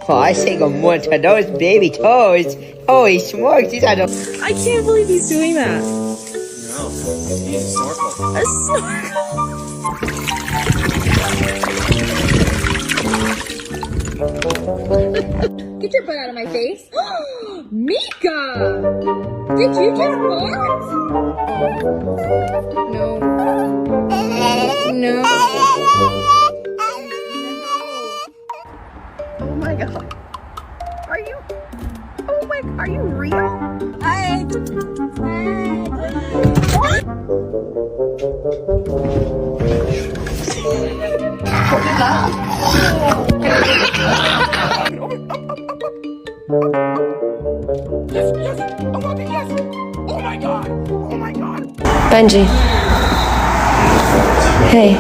Oh, I say good morning to those baby toes. Holy smokes, these are the... I can't believe he's doing that. No, he's a snorkel. A snorkel. Get your butt out of my face. Mika! Did you just fart? No. No. Oh my god. Are you real? Yes, yes. Oh my god, yes. Oh my god. Oh my god. Benji. Hey.